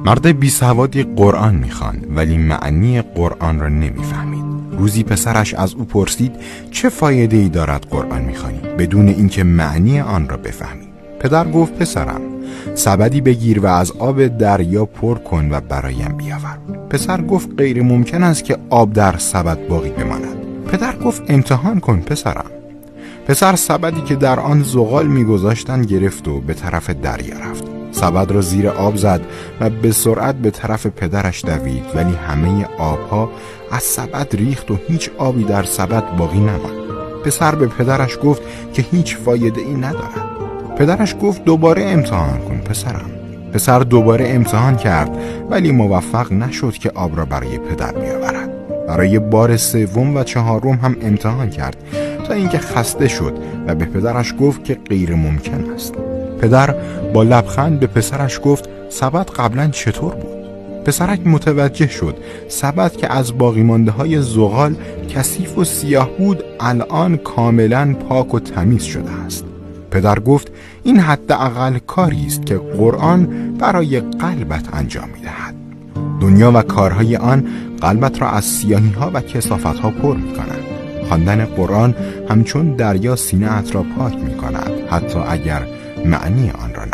مرد بیسوادی قرآن میخواند ولی معنی قرآن را نمیفهمید. روزی پسرش از او پرسید چه فایده ای دارد قرآن میخوانی بدون اینکه معنی آن را بفهمی؟ پدر گفت پسرم سبدی بگیر و از آب دریا پر کن و برایم بیاور. پسر گفت غیر ممکن است که آب در سبد باقی بماند. پدر گفت امتحان کن پسرم. پسر سبدی که در آن زغال میگذاشتند گرفت و به طرف دریا رفت. سبد را زیر آب زد و به سرعت به طرف پدرش دوید، ولی همه آبها از سبد ریخت و هیچ آبی در سبد باقی نماند. پسر به پدرش گفت که هیچ فایده ای ندارد. پدرش گفت دوباره امتحان کن پسرم. پسر دوباره امتحان کرد ولی موفق نشد که آب را برای پدر بیاورد. برای بار سوم و چهارم هم امتحان کرد تا اینکه خسته شد و به پدرش گفت که غیر ممکن است. پدر با لبخند به پسرش گفت سبد قبلا چطور بود؟ پسرک متوجه شد سبد که از باقی مانده های زغال کثیف و سیاه بود الان کاملا پاک و تمیز شده است. پدر گفت این حداقل کاری است که قرآن برای قلبت انجام می‌دهد. دنیا و کارهای آن قلبت را از سیاهی‌ها و کثافت‌ها پر می‌کند. خواندن قرآن همچون دریا سینه‌ات را پاک می‌کند حتی اگر معنی آن را